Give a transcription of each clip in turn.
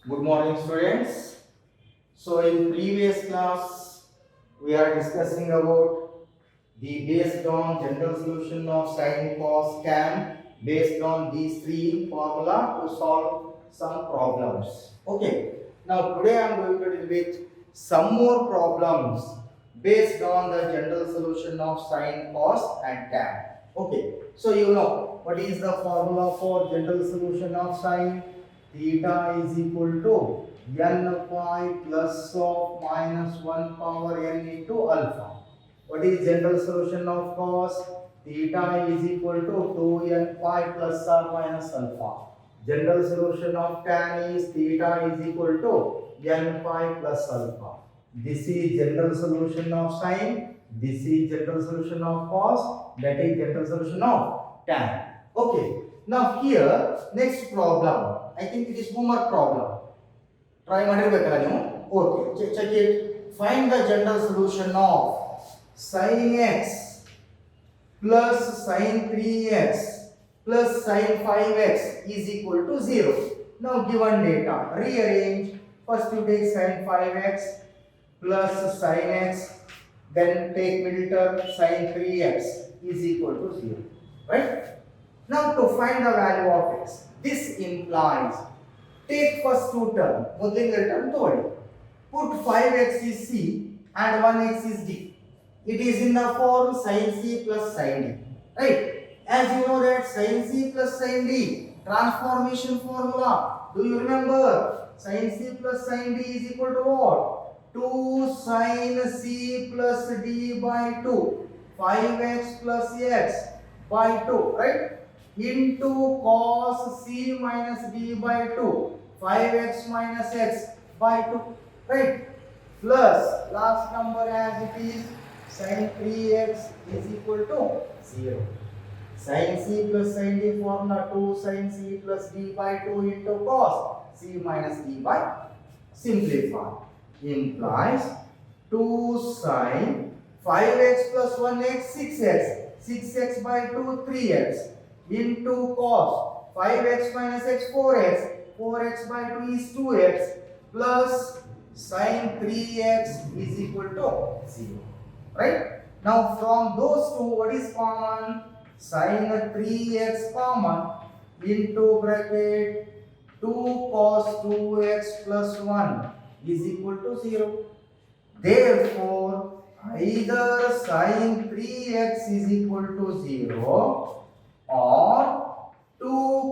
Good morning, students. So, in previous class, we are discussing about the based on general solution of sin, cos, tan, based on these three formula to solve some problems. Okay. Now, today I am going to deal with some more problems based on the general solution of sin, cos, and tan. Okay. So, you know what is the formula for general solution of sin? Theta is equal to n phi plus of minus 1 power n into alpha. What is general solution of cos? Theta is equal to 2n pi plus or minus alpha. General solution of tan is theta is equal to n pi plus alpha. This is general solution of sine. This is general solution of cos. That is general solution of tan. Okay. Now here, next problem. I think it is homework problem. Try ಮಾಡಿರಬೇಕಲ್ಲ ನೀವು. Okay. Check it. Find the general solution of sin x plus sin 3x plus sin 5x is equal to 0. Now given data, rearrange. First you take sin 5x plus sin x, then take middle term sin 3x is equal to 0. Right? Now to find the value of x, this implies take first two term, ಮೊದಲಿನ term ತಗೊಳ್ಳಿ. Put 5x is c and 1x is d. It is in the form sin c plus sin d. Right? As you know that sin c plus sin d transformation formula. Do you remember? Sin c plus sin d is equal to what? 2 sin c plus d by 2. 5x plus x by 2. Right? Into cos c minus d by 2. 5x minus x by 2. Right? Plus last number as it is sin 3x is equal to 0. Sin c plus sin d formula 2 sin c plus d by 2 into cos c minus d by simplify implies 2 sin 5x plus 1x 6x 6x by 2 3x into cos 5x minus x 4x 4x by 2 is 2x plus sin 3x is equal to 0. Right? Now from those two, what is common? Sin 3x common into bracket 2 cos 2x plus 1 is equal to 0. Therefore, either sin 3x is equal to 0 or 2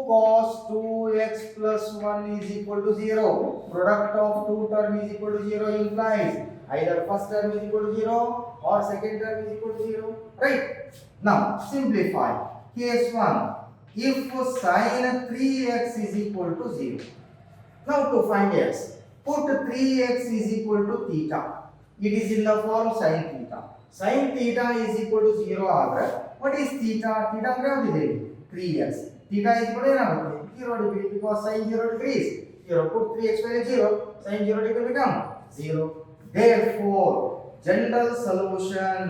cos 2x plus 1 is equal to 0. Product of two term is equal to 0 implies either first term is equal to 0 or second term is equal to 0. Right? Now simplify. Case 1. If sin 3x is equal to 0. Now to find x, put 3x is equal to theta. It is in the form sin theta. Sin theta is equal to 0 ಆದರೆ what is theta? Theta ಅಂದ್ರೆ ಯಾವ್ದಿದೆ? 3x. Theta is equal to ಏನಾಗುತ್ತೆ? 0 degree because sin 0 degree is 0. Put 3x value 0. Sin 0 degree become 0. Therefore, general solution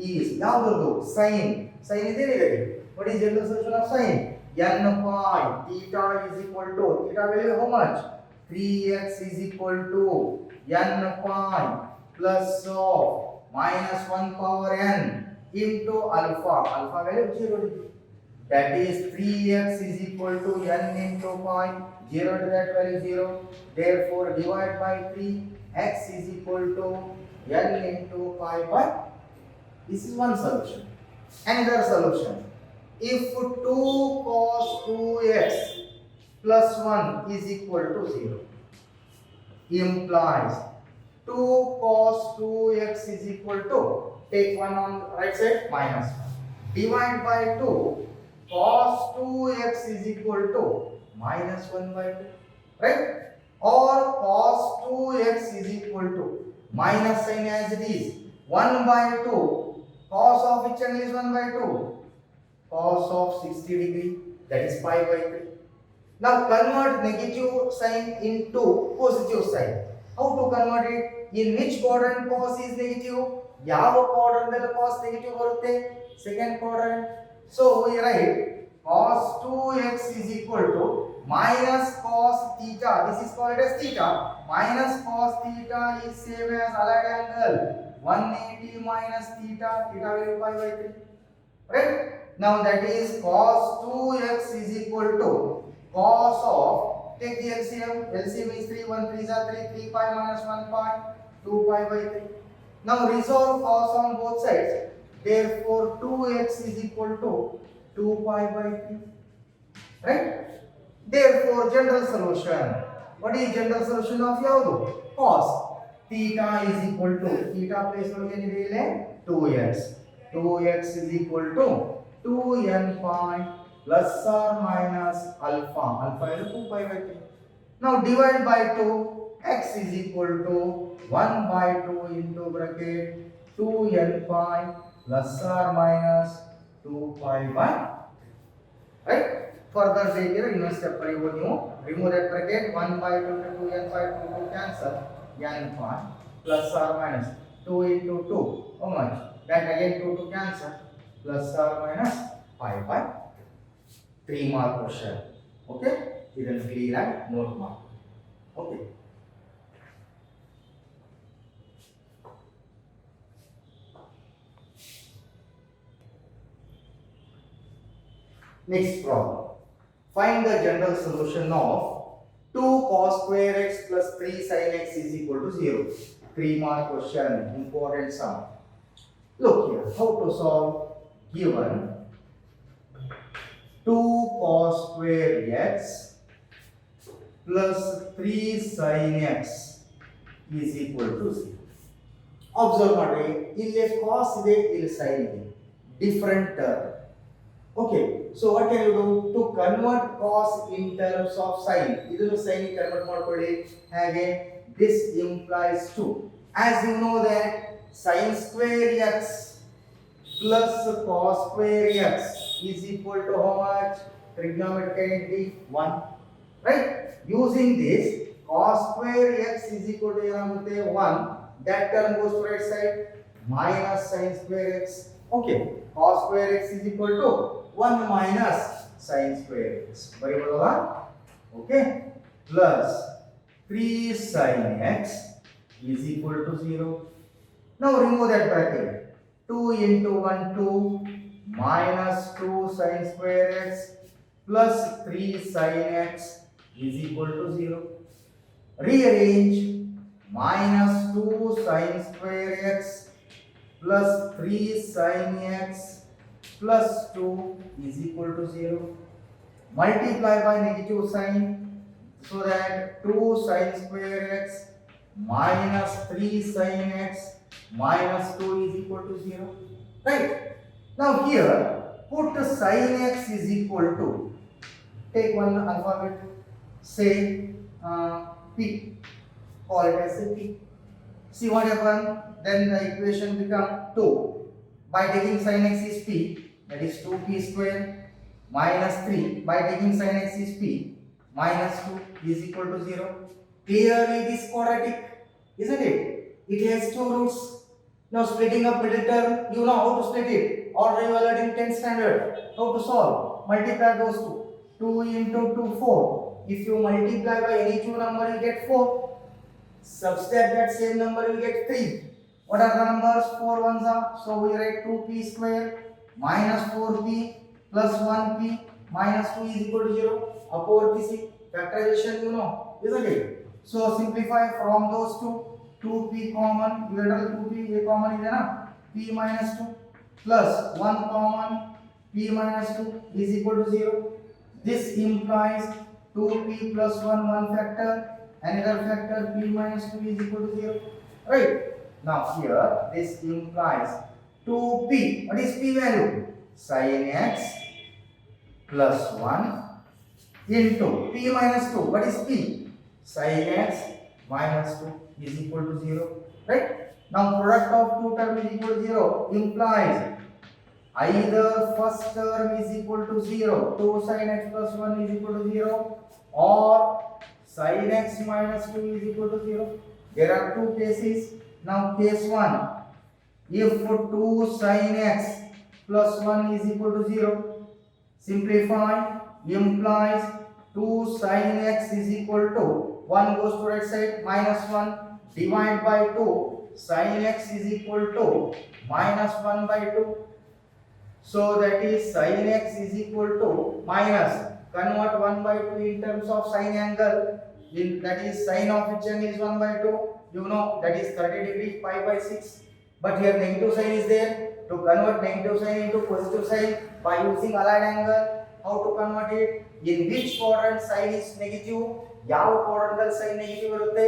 is ಯಾವುದು? Sin. Sin ಇದೇನಿದೆ? What is general solution of sin? N phi theta is equal to theta value how much? 3x is equal to n phi plus of minus 1 power n into alpha. Alpha value 0 degree. That is 3x is equal to n into pi. 0 to that value 0. Therefore divide by 3. X is equal to n into pi by. This is one solution. Another solution. If 2 cos 2x plus 1 is equal to 0 implies 2 cos 2x is equal to, take 1 on right side minus 1, divide by 2 cos 2x is equal to minus 1 by 2. Right? Or cos 2x is equal to minus sign as it is 1 by 2. Cos of which angle is 1 by 2? Cos of 60 degree, that is pi by 3. Now convert negative sign into positive sign. How to convert it? In which quadrant cos is negative? ಯಾವ quadrant ದಲ್ಲಿ cos negative ಬರುತ್ತೆ? Second quadrant. So we write cos 2x is equal to minus cos theta. This is called as theta. Minus cos theta is same as allied angle 180 minus theta. Theta value pi by 3. Right? Now that is cos 2x is equal to cos of, take the LCM. LCM is 3, 1 3 are 3, 3 pi minus 1 pi, 2 pi by 3. Now resolve cos on both sides. Therefore 2x is equal to 2 pi by 3. Right? Therefore general solution. What is general solution of yaudu? Cos theta is equal to, theta place nodi ಏನಿದೆ ಇಲ್ಲಿ 2x. 2x is equal to 2n pi plus or minus alpha. Alpha is 2 pi by 3. Now divide by 2. X is equal to 1 by 2 into bracket 2n pi plus or minus 2 pi by, right? Further take here in step remove that bracket. 1 by 2 into 2n pi 2 to cancel, n pi plus or minus 2 into 2, how much? Then again 2 to cancel, plus or minus pi by 3 mark question. Okay, idhan clear and note mark. Okay, next problem. Find the general solution of 2 cos square x plus 3 sin x is equal to 0. 3 mark question, important sum. Look here, how to solve given 2 cos square x plus 3 sin x is equal to 0. Observe ಮಾಡಿ, ಇಲ್ಲಿ cos ಇದೆ, ಇಲ್ಲಿ sin ಇದೆ, different term. Okay, so what can you do to convert cos in terms of sin? ಇದನ್ನು sin ಗೆ convert ಮಾಡ್ಕೊಳ್ಳಿ. ಹಾಗೆ this implies 2. As you know that sin square x plus cos square x is equal to how much? Trigonometric identity 1. Right? Using this, cos square x is equal to 1. That term goes to right side, minus sin square x. Okay, cos square x is equal to 1 minus sin square x. Bariboda? Okay, plus 3 sin x is equal to 0. Now remove that bracket. 2 into 1 2 minus 2 sin square x plus 3 sin x is equal to 0. Rearrange. Minus 2 sin square x plus 3 sin x plus 2 is equal to 0. Multiply by negative sign, so that 2 sin square x minus 3 sin x minus 2 is equal to 0. Right? Now here put sin x is equal to, take one alphabet, say p, call it as a p. See what happened? Then the equation become 2. By taking sin x is p, that is 2p square minus 3. By taking sin x is p, minus 2 is equal to 0. Clearly it is quadratic, isn't it? It has 2 roots. Now splitting up middle term, you know how to split it. Already you are learning 10th standard. How to solve? Multiply those two. 2 into 2, 4. If you multiply by any two number, you get 4. Subtract that same number, you get 3. What are the numbers? 4 ones are. So we write 2p square minus 4p plus 1p minus 2 is equal to 0. Upper PC factorization, you know, isn't it? So simplify from those two. 2p common, greater 2p, a common is na, p minus 2 plus 1 common, p minus 2 is equal to 0. This implies 2p plus 1 factor, another factor p minus 2 is equal to 0. Right? Now here this implies 2p. What is p value? Sin x plus 1 into p minus 2. What is p? Sin x minus 2 is equal to 0. Right? Now product of two terms is equal to 0 implies either first term is equal to 0, 2 sin x plus 1 is equal to 0, or sin x minus 2 is equal to 0. There are two cases. Now case 1, if 2 sin x plus 1 is equal to 0, Simplify, implies 2 sin x is equal to 1 goes to right side minus 1 divide by 2 sin x is equal to minus 1 by 2. So that is sin x is equal to minus, convert 1 by 2 in terms of sin angle, that is sin of which angle is 1 by 2, you know that is 30 degree pi by 6, but here negative sign is there. To convert negative sign into positive sign by using allied angle, how to convert it? In which quadrant sign is negative? ಯಾವ quadrant sign negative ಇರುತ್ತೆ?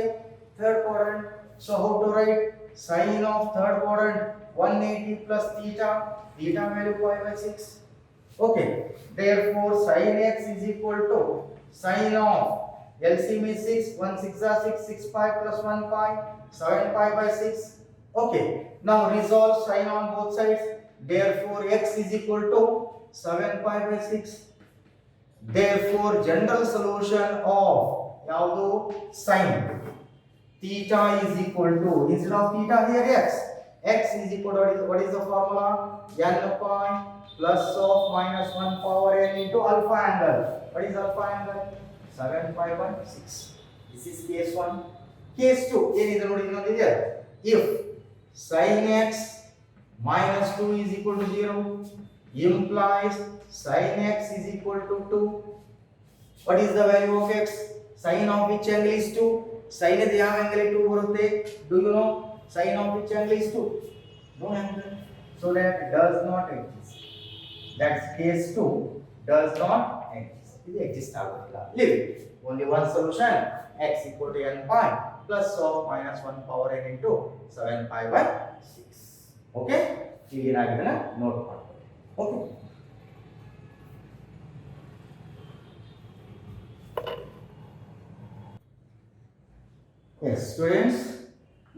Third quadrant. So how to write sin of third quadrant? 180 plus theta, theta value pi by 6. Okay, therefore sin x is equal to sin of LCM is 6, 1 6 are 6, 6 pi plus 1 pi, 7 pi by 6. Okay, now resolve sin on both sides. Therefore x is equal to 7 pi by 6. Therefore general solution of ಯಾವುದು sin theta is equal to, instead of theta here x is equal to what is the formula? N pi plus of minus 1 power n into alpha angle. What is alpha angle? 7 pi by 6. This is case 1. Case 2 ಏನಿದೆ ನೋಡಿ ಇನ್ನೊಂದಿದೆ. If sin x minus 2 is equal to 0 implies sin x is equal to 2. What is the value of x? Sin of which angle is 2? Sin is ಯಾವ angle 2 ಬರುತ್ತೆ? Do you know sin of which angle is 2? No angle. So that does not exist. That's case 2 does not exist. It exists ಆಗುತ್ತಿಲ್ಲ. Leave it. Only one solution, x equal to n pi plus of minus 1 power n into 7 pi by 6. Okay? ಈಗ ಏನಾಗಿದೆ note ಮಾಡ್ಕೊಳ್ಳಿ. Okay? Yes, students.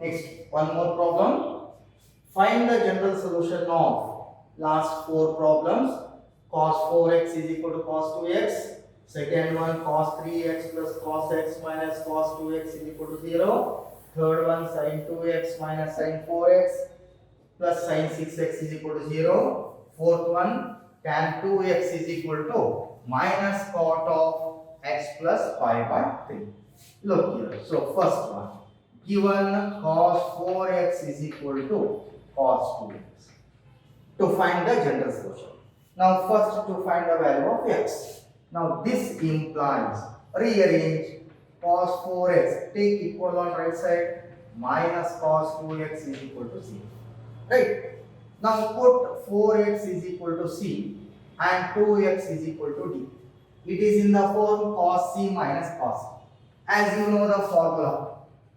Next, one more problem. Find the general solution of last 4 problems. Cos 4x is equal to cos 2x. Second one, cos 3x plus cos x minus cos 2x is equal to 0. Third one, sin 2x minus sin 4x plus sin 6x is equal to 0. Fourth one, tan 2x is equal to minus cot of x plus pi by 3. Look here. So first one, given cos 4x is equal to cos 2x. To find the general solution. Now first to find the value of x. Now this implies, rearrange cos 4x, take equal on right side, minus cos 2x is equal to c. Right? Now put 4x is equal to c and 2x is equal to d. It is in the form cos c minus cos c. As you know the formula,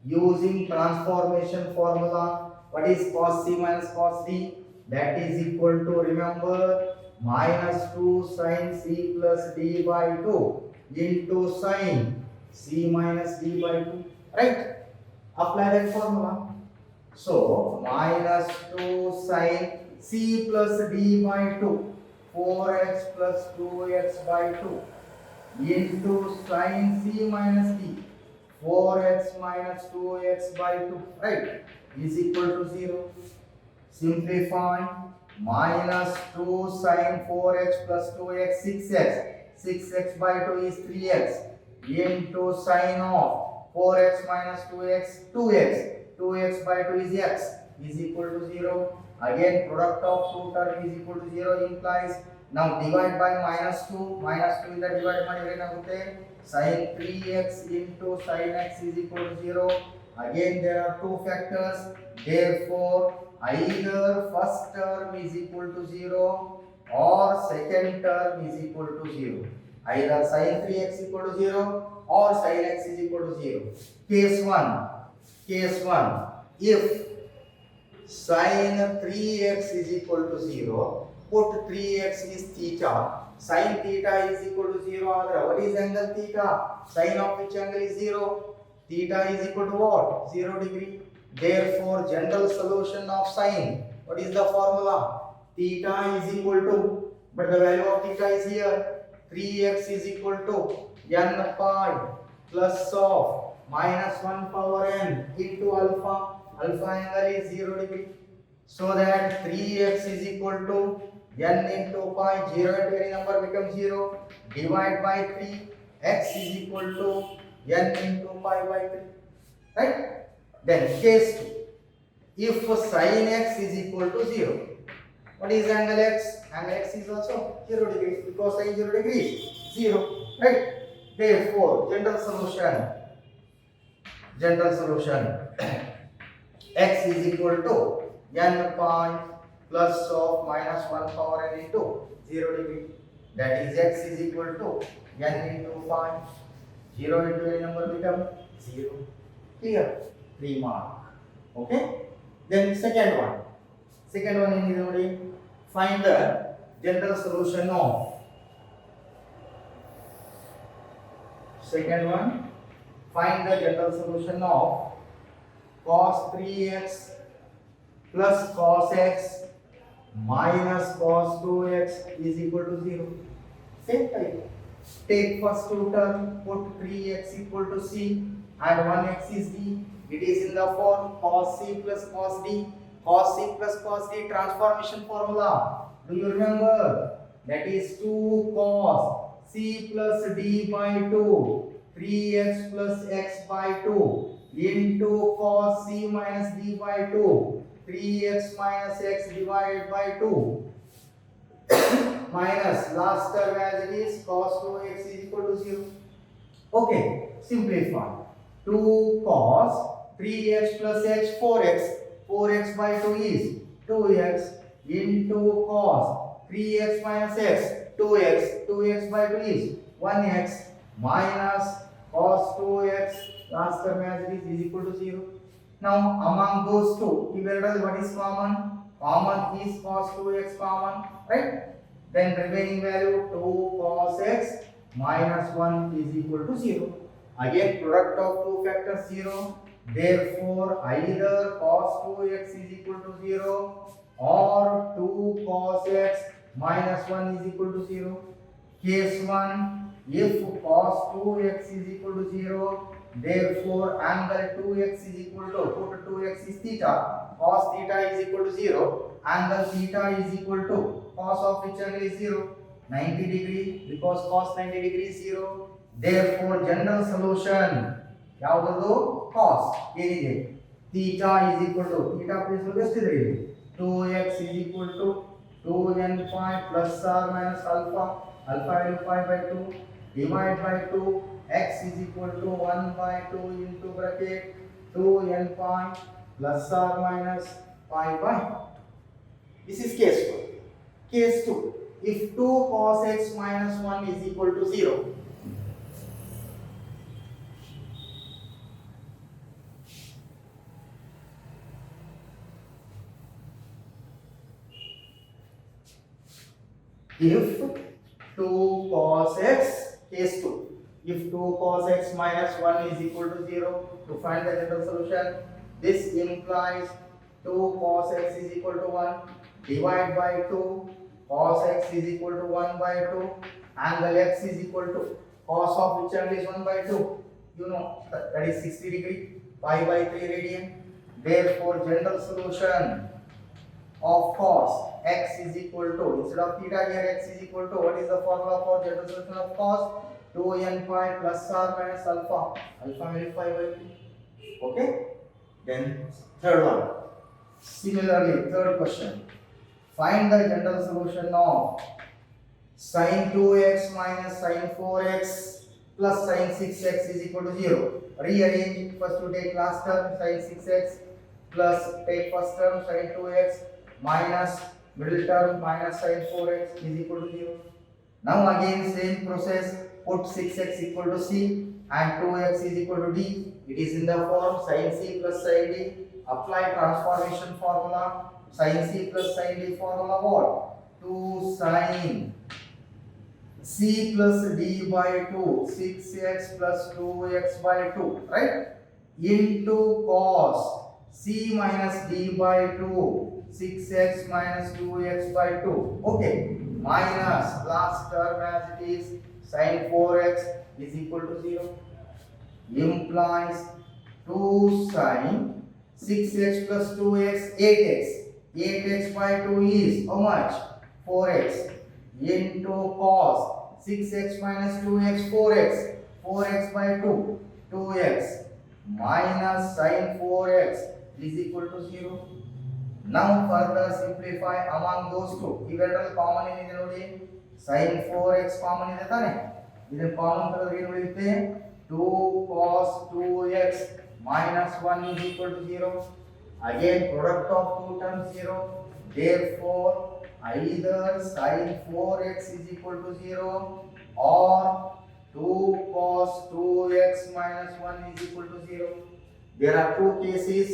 using transformation formula, what is cos c minus cos d? That is equal to, remember, minus 2 sin c plus d by 2 into sin c minus d by 2. Right? Apply that formula. So minus 2 sin c plus d by 2, 4x plus 2x by 2 into sin c minus d, 4x minus 2x by 2, right, is equal to 0. Simplify, minus 2 sin 4x plus 2x, 6x, 6x by 2 is 3x, into sin of 4x minus 2x, 2x, 2x by 2 is x, is equal to 0. Again product of two term is equal to 0 implies, now divide by minus 2 ಇಂದ divide ಮಾಡಿದ್ರೆ ಏನಾಗುತ್ತೆ, sin 3x into sin x is equal to 0. Again there are two factors, therefore either first term is equal to 0 or second term is equal to 0. Either sin 3x equal to 0 or sin x is equal to 0. Case 1, if sin 3x is equal to 0, put 3x is theta, sin theta is equal to 0. What is angle theta? Sin of which angle is 0? Theta is equal to what? 0 degree. Therefore general solution of sin, what is the formula? Theta is equal to, but the value of theta is here, 3x is equal to n pi plus of minus 1 power n into alpha angle is 0 degree. So that 3x is equal to n into pi, 0 into any number becomes 0, divide by 3, x is equal to n into pi by 3, right? Then case 2, if sin x is equal to 0, what is angle x? Angle x is also 0 degree, because sin 0 degree is 0, right? Therefore general solution x is equal to n pi plus of minus 1 power n into 0 degree, that is x is equal to n into pi, 0 into any number become 0. Clear? 3 mark. Okay, then second one is only find the general solution of cos 3x plus cos x minus cos 2x is equal to 0. Same type. Take first two term, put 3x equal to c and 1x is d. It is in the form cos c plus cos d. Cos c plus cos d transformation formula. Do you remember? That is 2 cos c plus d by 2, 3x plus x by 2 into cos c minus d by 2, 3x minus x divided by 2 minus last term as it is cos 2x is equal to 0. Okay, simplify. 2 cos 3x plus x, 4x by 2 is 2x into cos 3x minus x, 2x by 2 is 1x minus cos 2x last term as it is equal to 0. Now among those two, what is common? Common is cos 2x common, right? Then remaining value 2 cos x minus 1 is equal to 0. Again product of two factors 0. Therefore either cos 2x is equal to 0 or 2 cos x minus 1 is equal to 0. Case 1, if cos 2x is equal to 0, therefore angle 2x is equal to, put 2x is theta, cos theta is equal to 0, angle theta is equal to cos of which angle is 0, 90 degree, because cos 90 degree is 0. Therefore general solution ಯಾವುದು cos ಏನಿದೆ theta is equal to, theta place ನಲ್ಲಿ ಎಷ್ಟಿದೆ ಇಲ್ಲಿ 2x is equal to 2n pi plus or minus alpha value pi by 2 divide by 2, x is equal to 1 by 2 into bracket 2n pi plus or minus pi by. This is case 1. Case 2, if 2 cos x minus 1 is equal to 0, if 2 cos x, case 2, if 2 cos x minus 1 is equal to 0, to find the general solution, this implies 2 cos x is equal to 1, divide by 2, cos x is equal to 1 by 2, angle x is equal to cos of which angle is 1 by 2, you know, that is 60 degree, pi by 3 radian. Therefore general solution of cos x is equal to, instead of theta here x is equal to, what is the formula for general solution of cos? 2n pi plus or minus alpha value 5 by 3. Okay, then third one, similarly third question, find the general solution of sin 2x minus sin 4x plus sin 6x is equal to 0. Rearrange, first you take last term sin 6x plus take first term sin 2x minus middle term minus sin 4x is equal to 0. Now again same process, put 6x equal to c and 2x is equal to d. It is in the form sin c plus sin d. Apply transformation formula. Sin c plus sin d formula what? 2 sin c plus d by 2, 6x plus 2x by 2, right? Into cos c minus d by 2, 6x minus 2x by 2. Okay, minus last term as it is sin 4x is equal to 0. Implies 2 sin 6x plus 2x, 8x by 2 is how much? 4x into cos 6x minus 2x 4x 4x by 2 2x minus sin 4x is equal to 0. Now further simplify among those two. ಇವೆರಡರಲ್ಲಿ common ಏನಿದೆ ನೋಡಿ sin 4x common ಇದೆ ತಾನೆ ಇದನ್ನ common ತೆಗೆದ್ರೆ ಏನು ಉಳಿಯುತ್ತೆ 2 cos 2x minus 1 is equal to 0. Again product of two terms 0. Therefore either sin 4x is equal to 0 or 2 cos 2x minus 1 is equal to 0. There are two cases.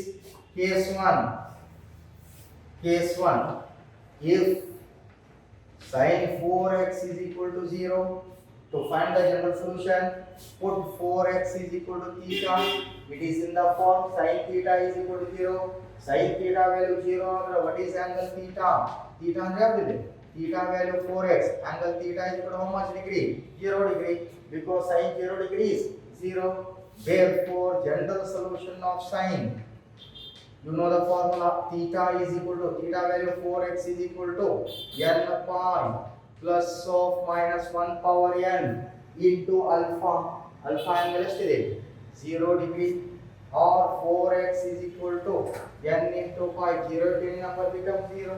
Case 1, if sin 4x is equal to 0, to find the general solution, put 4x is equal to theta. It is in the form sin theta is equal to 0. Sin theta value 0 ಅಂದ್ರೆ what is angle theta? Theta ಅಂದ್ರೆ ಯಾವುದು? Theta value 4x. Angle theta is equal to how much degree? 0 degree. Because sin 0 degree is 0. Therefore, general solution of sin. You know the formula, theta is equal to theta value 4x is equal to n pi plus of minus 1 power n into alpha. Alpha angle ಎಷ್ಟಿದೆ 0 degree or 4x is equal to n into pi. 0 to any number becomes 0.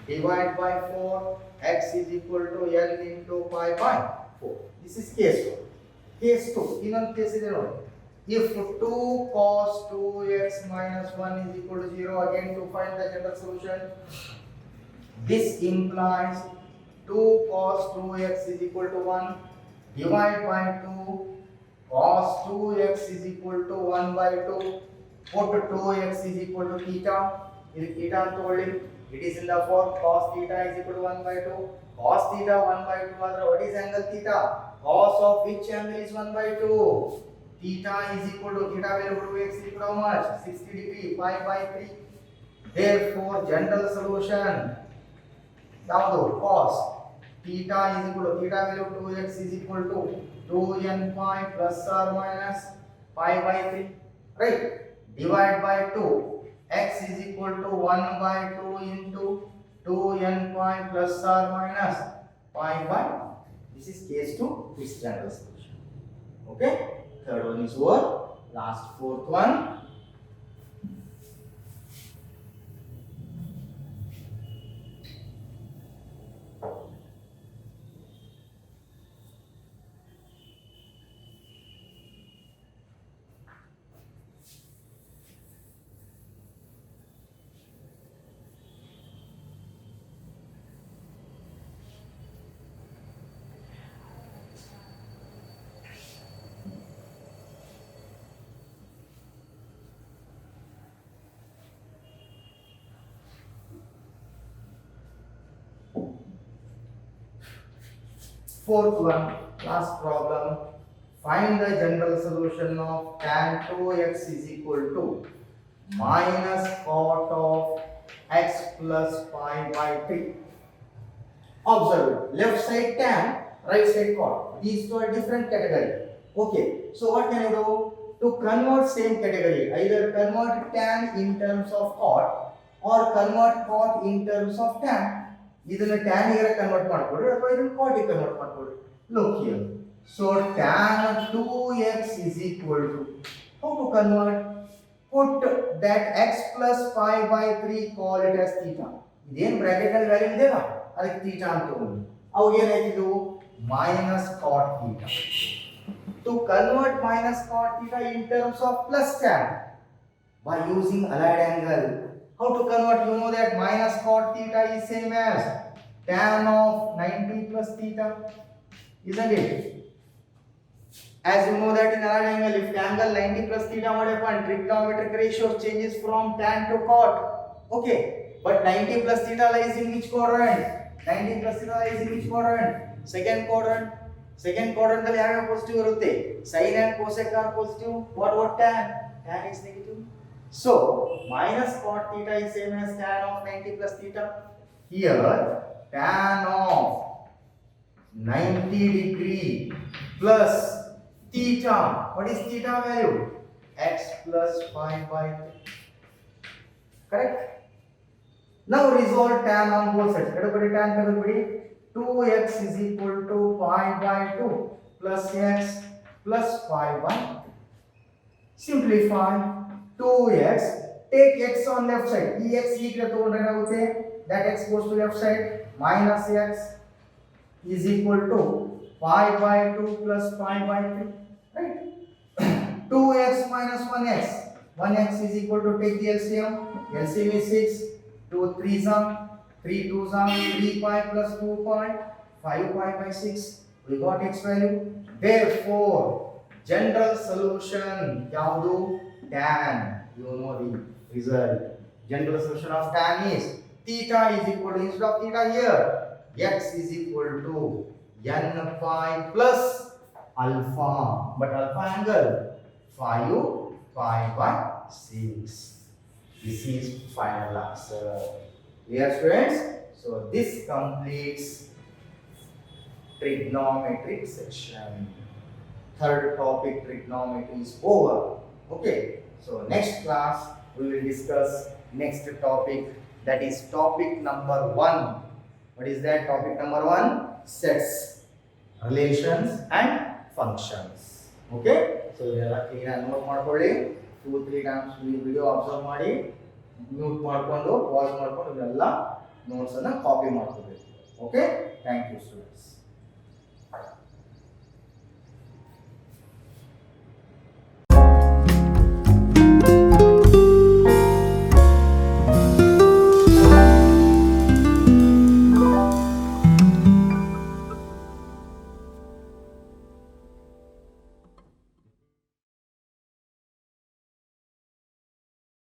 Divide by 4, x is equal to n into pi by 4. This is case 1. Case 2, ಇನ್ನೊಂದು case ಇದೆ ನೋಡಿ. If 2 cos 2x minus 1 is equal to 0, again to find the general solution, this implies 2 cos 2x is equal to 1, divide by 2, cos 2x is equal to 1 by 2, put 2x is equal to theta, theta it is in the form cos theta is equal to 1 by 2, cos theta 1 by 2, what is angle theta? Cos of which angle is 1 by 2? Theta is equal to theta value to x is equal to how much? 60 degree, pi by 3. Therefore, general solution, ಯಾವುದು cos theta is equal to theta value 2x is equal to 2n pi plus or minus pi by 3. Right? Divide by 2. X is equal to 1 by 2 into 2n pi plus or minus pi by. This is case 2. This is general solution. Okay? Third one is over. Last fourth one. Fourth one, last problem. Find the general solution of tan 2x is equal to minus cot of x plus pi by 3. Observe, left side tan, right side cot. These two are different category. Okay, so what can you do? To convert same category, either convert tan in terms of cot or convert cot in terms of tan. ಇದನ್ನ tan ಗೆ convert ಮಾಡ್ಕೊಳ್ಳಿ ಅಥವಾ ಇದನ್ನ cot ಗೆ convert ಮಾಡ್ಕೊಳ್ಳಿ. Look here. So tan 2x is equal to, how to convert? Put that x plus pi by 3, call it as theta. ಇದೇನು bracket ಅಲ್ಲಿ value ಇದೆಯಲ್ಲ ಅದಕ್ಕೆ theta ಅಂತ ತಗೊಂಡು ಅವಾಗ ಏನಾಯ್ತು minus cot theta. To convert minus cot theta in terms of plus tan by using allied angle. How to convert? You know that minus cot theta is same as tan of 90 plus theta, isn't it? As you know that in allied angle, if angle 90 plus theta, what happens? Trigonometric ratio changes from tan to cot. Okay, but 90 plus theta lies in which quadrant? 90 plus theta lies in which quadrant? Second quadrant. Second quadrant ಅಲ್ಲಿ ಯಾವ positive ಇರುತ್ತೆ? sin and cosec are positive. What tan? Tan is negative. So minus cot theta is same as tan of 90 plus theta. Here tan of 90 degree plus theta. What is theta value? X plus pi by 3. Correct? Now resolve tan on both sides. Kadapadi tan kadapadi 2x is equal to pi by 2 plus x plus pi by 2. Simplify 2x. Take x on left side. Ex e kare tagondre enagutte that x goes to left side minus x is equal to pi by 2 plus pi by 3. Right? 2x minus 1x. 1x is equal to take the LCM. LCM is 6. 2 3s are 3 2s are 3 pi plus 2 pi 5 pi by 6. We got x value. Therefore, general solution yaudu tan. You know the result. General solution of tan is theta is equal to, instead of theta here, x is equal to n pi plus alpha. But alpha angle 5 pi by 6. This is final answer. Clear, students? So this completes trigonometric section. Third topic, trigonometry, is over. Okay. So next class we will discuss next topic, that is topic number 1. What is that topic number 1? Sets, relations and functions. Okay. So ಇದೆಲ್ಲ clean ಆಗಿ note ಮಾಡ್ಕೊಳ್ಳಿ. 2-3 times ಈ video observe ಮಾಡಿ, mute ಮಾಡ್ಕೊಂಡು pass ಮಾಡ್ಕೊಂಡು ಇದೆಲ್ಲ notes ಅನ್ನ copy ಮಾಡ್ಕೋಬೇಕು. Okay, thank you students.